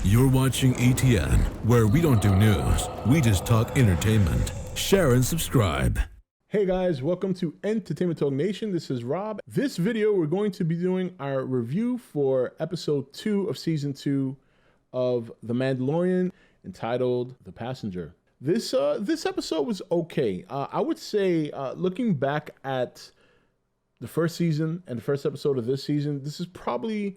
You're watching E.T.N, where we don't do news, we just talk entertainment. Share and subscribe. Hey guys, welcome to Entertainment Talk Nation. This is Rob. This video, we're going to be doing our review for episode 2 of season 2 of The Mandalorian, entitled The Passenger. This episode was okay. I would say, looking back at the first season and the first episode of this season, this is probably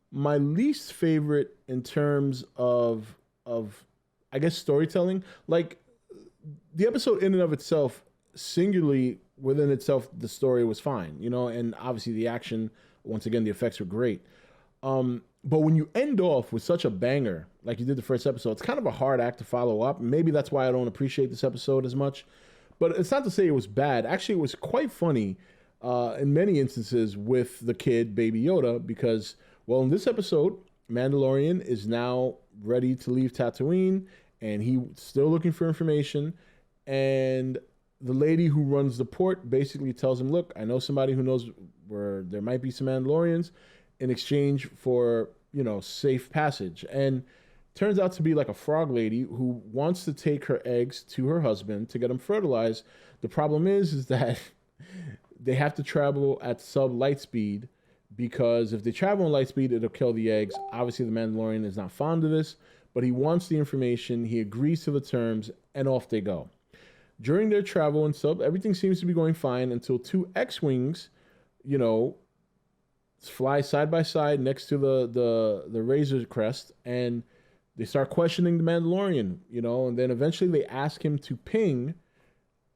my least favorite in terms of I guess storytelling. Like, the episode in and of itself, singularly within itself, the story was fine, you know, and obviously the action, once again, the effects were great. But when you end off with such a banger like you did the first episode, it's kind of a hard act to follow up. Maybe that's why I don't appreciate this episode as much. But it's not to say it was bad. Actually, it was quite funny in many instances with the kid, Baby Yoda, because, well, in this episode, Mandalorian is now ready to leave Tatooine, and he's still looking for information. And the lady who runs the port basically tells him, look, I know somebody who knows where there might be some Mandalorians in exchange for, you know, safe passage. And turns out to be like a frog lady who wants to take her eggs to her husband to get them fertilized. The problem is that they have to travel at sub light speed, because if they travel in light speed, it'll kill the eggs. Obviously, the Mandalorian is not fond of this, but he wants the information. He agrees to the terms, and off they go. During their travel and sub, everything seems to be going fine until two X-Wings, you know, fly side by side next to the Razor Crest, and they start questioning the Mandalorian, you know, and then eventually they ask him to ping.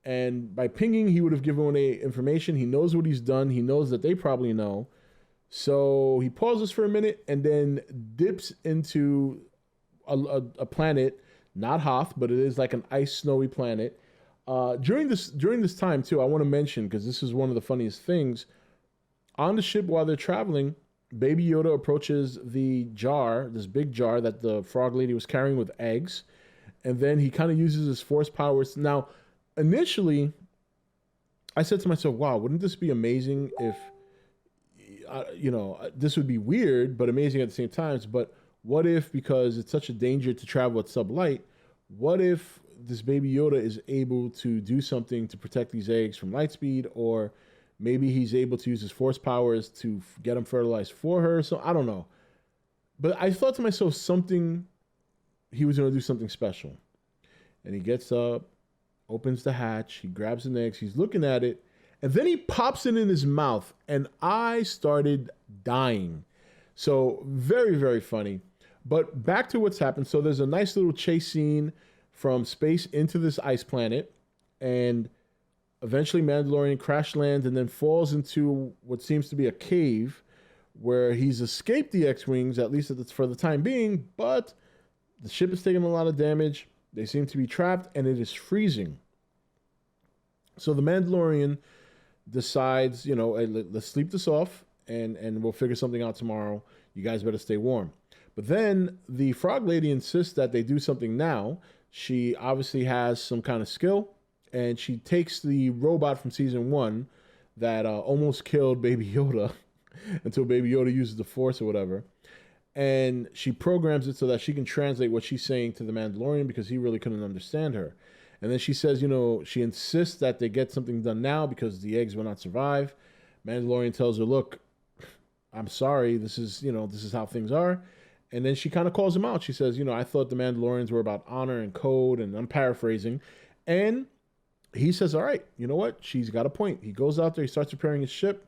And by pinging, he would have given away information. He knows what he's done. He knows that they probably know. So he pauses for a minute and then dips into a planet, not Hoth, but it is like an ice snowy planet. During this time too, I want to mention, because this is one of the funniest things, on the ship while they're traveling, Baby Yoda approaches the jar, this big jar that the frog lady was carrying with eggs, and then he kind of uses his force powers. Now, initially, I said to myself, wow, wouldn't this be amazing if, you know, this would be weird, but amazing at the same times. But what if, because it's such a danger to travel at sublight, what if this Baby Yoda is able to do something to protect these eggs from light speed, or maybe he's able to use his force powers to get them fertilized for her. So I don't know. But I thought to myself, he was going to do something special. And he gets up, opens the hatch, he grabs an egg, he's looking at it, and then he pops it in his mouth, and I started dying. So very, very funny. But back to what's happened. So there's a nice little chase scene from space into this ice planet, and eventually Mandalorian crash lands and then falls into what seems to be a cave where he's escaped the X-Wings, at least for the time being, but the ship is taking a lot of damage. They seem to be trapped, and it is freezing. So the Mandalorian decides, you know, hey, let's sleep this off, and we'll figure something out tomorrow. You guys better stay warm. But then the frog lady insists that they do something now. She obviously has some kind of skill, and she takes the robot from season 1 that almost killed Baby Yoda until Baby Yoda uses the Force or whatever. And she programs it so that she can translate what she's saying to the Mandalorian, because he really couldn't understand her. And then she says, you know, she insists that they get something done now because the eggs will not survive. Mandalorian tells her, look, I'm sorry. This is how things are. And then she kind of calls him out. She says, you know, I thought the Mandalorians were about honor and code, and I'm paraphrasing. And he says, all right, you know what? She's got a point. He goes out there, he starts repairing his ship.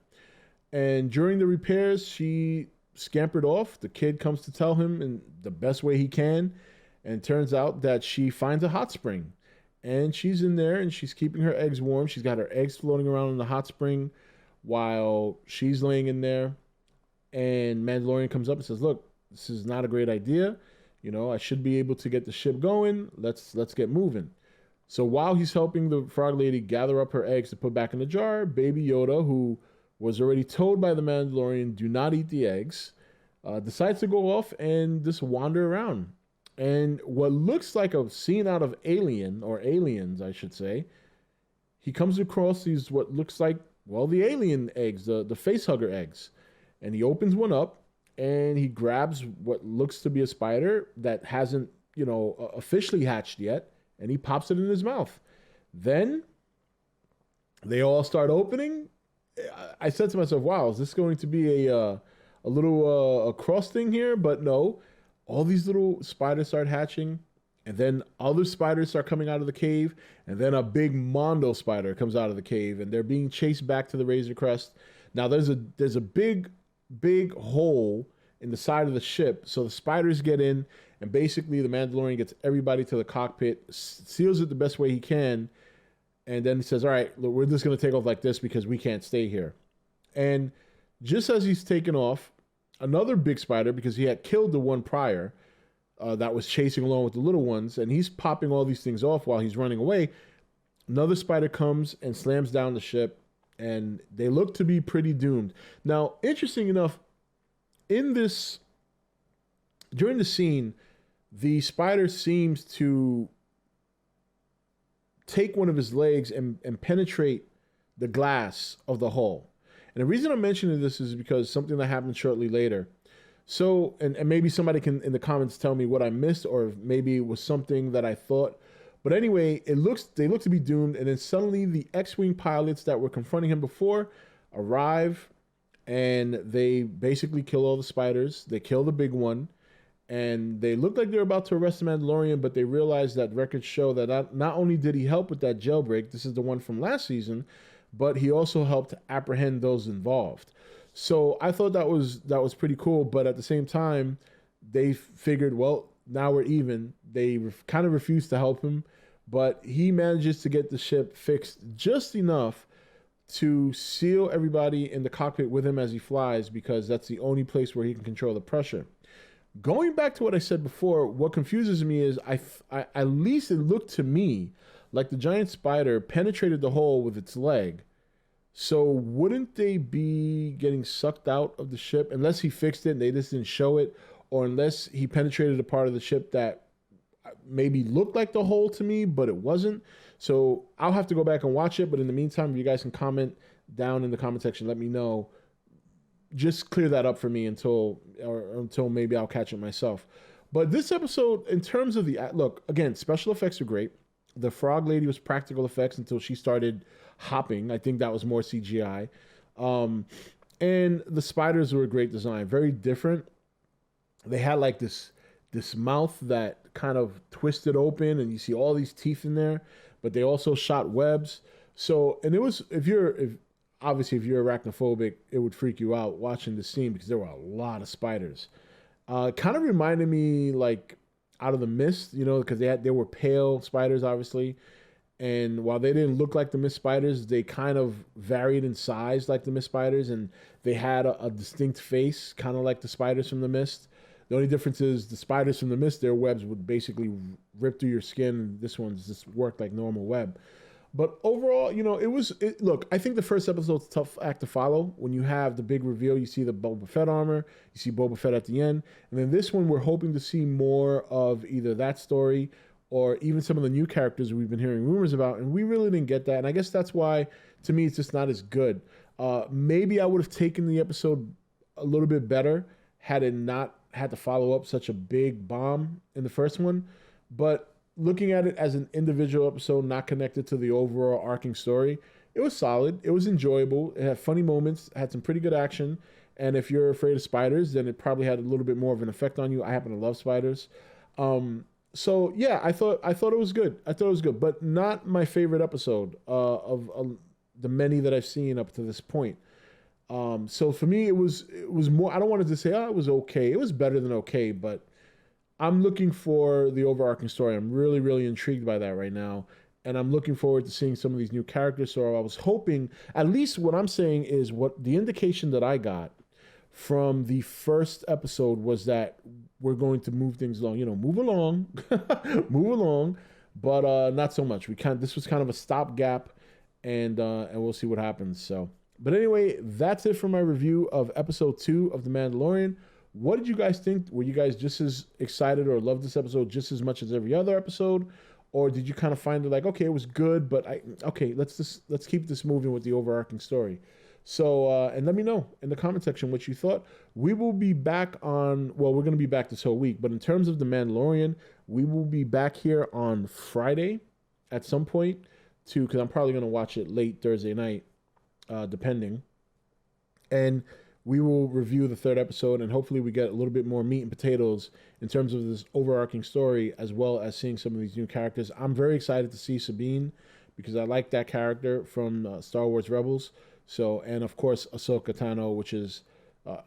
And during the repairs, she scampered off. The kid comes to tell him in the best way he can. And it turns out that she finds a hot spring. And she's in there, and she's keeping her eggs warm. She's got her eggs floating around in the hot spring while she's laying in there. And Mandalorian comes up and says, look, this is not a great idea. You know, I should be able to get the ship going. Let's get moving. So while he's helping the frog lady gather up her eggs to put back in the jar, Baby Yoda, who was already told by the Mandalorian, do not eat the eggs, decides to go off and just wander around. And what looks like a scene out of Alien, or Aliens, I should say, he comes across these, what looks like, well, the alien eggs, the face hugger eggs. And he opens one up, and he grabs what looks to be a spider that hasn't, officially hatched yet, and he pops it in his mouth. Then they all start opening. I said to myself, wow, is this going to be a little a cross thing here? But no, all these little spiders start hatching, and then other spiders start coming out of the cave, and then a big Mondo spider comes out of the cave, and they're being chased back to the Razor Crest. Now there's a big hole in the side of the ship, so the spiders get in, and basically the Mandalorian gets everybody to the cockpit, seals it the best way he can, and then he says, all right, look, we're just going to take off like this because we can't stay here. And just as he's taken off, another big spider, because he had killed the one prior that was chasing along with the little ones, and he's popping all these things off while he's running away. Another spider comes and slams down the ship, and they look to be pretty doomed. Now, interesting enough, during the scene, the spider seems to take one of his legs and penetrate the glass of the hull. And the reason I'm mentioning this is because something that happened shortly later. So, and maybe somebody can in the comments tell me what I missed, or maybe it was something that I thought. But anyway, they look to be doomed, and then suddenly the X-Wing pilots that were confronting him before arrive, and they basically kill all the spiders. They kill the big one, and they look like they're about to arrest the Mandalorian, but they realize that records show that not only did he help with that jailbreak, this is the one from last season, but he also helped apprehend those involved. So I thought that was pretty cool, but at the same time, they figured, well, now we're even. They kind of refused to help him, but he manages to get the ship fixed just enough to seal everybody in the cockpit with him as he flies, because that's the only place where he can control the pressure. Going back to what I said before, what confuses me is I at least it looked to me like the giant spider penetrated the hole with its leg. So wouldn't they be getting sucked out of the ship unless he fixed it and they just didn't show it, or unless he penetrated a part of the ship that maybe looked like the hole to me, but it wasn't. So I'll have to go back and watch it. But in the meantime, if you guys can comment down in the comment section, let me know. Just clear that up for me until maybe I'll catch it myself. But this episode, in terms of look, again, special effects are great. The frog lady was practical effects until she started hopping. I think that was more CGI. And the spiders were a great design, very different. They had like this mouth that kind of twisted open, and you see all these teeth in there, but they also shot webs. So, and it was, if you're arachnophobic, it would freak you out watching the scene because there were a lot of spiders. Kind of reminded me like Out of the Mist, because they were pale spiders, obviously. And while they didn't look like the mist spiders, they kind of varied in size like the mist spiders, and they had a distinct face, kind of like the spiders from the mist. The only difference is the spiders from the mist, their webs would basically rip through your skin, and this one's just worked like normal web. But overall, look, I think the first episode's a tough act to follow. When you have the big reveal, you see the Boba Fett armor, you see Boba Fett at the end. And then this one, we're hoping to see more of either that story or even some of the new characters we've been hearing rumors about. And we really didn't get that. And I guess that's why, to me, it's just not as good. Maybe I would have taken the episode a little bit better had it not had to follow up such a big bomb in the first one. But looking at it as an individual episode, not connected to the overall arcing story, it was solid. It was enjoyable. It had funny moments, had some pretty good action. And if you're afraid of spiders, then it probably had a little bit more of an effect on you. I happen to love spiders. So yeah, I thought it was good. I thought it was good, but not my favorite episode of the many that I've seen up to this point. So for me, it was more, I don't want to say, it was okay. It was better than okay, but I'm looking for the overarching story. I'm really, really intrigued by that right now. And I'm looking forward to seeing some of these new characters. So I was hoping, at least what I'm saying is what the indication that I got from the first episode was that we're going to move things along, move along, move along, but not so much. This was kind of a stopgap, and we'll see what happens. So, but anyway, that's it for my review of episode 2 of The Mandalorian. What did you guys think? Were you guys just as excited or loved this episode just as much as every other episode? Or did you kind of find it like, okay, it was good, but let's keep this moving with the overarching story? So, and let me know in the comment section what you thought. We will be back on, well, we're going to be back this whole week, but in terms of The Mandalorian, we will be back here on Friday at some point too, because I'm probably going to watch it late Thursday night, depending. And we will review the third episode, and hopefully we get a little bit more meat and potatoes in terms of this overarching story, as well as seeing some of these new characters. I'm very excited to see Sabine, because I like that character from Star Wars Rebels. So, and of course, Ahsoka Tano, which is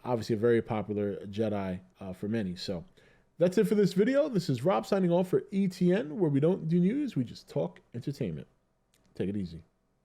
obviously a very popular Jedi for many. So that's it for this video. This is Rob signing off for E.T.N, where we don't do news, we just talk entertainment. Take it easy.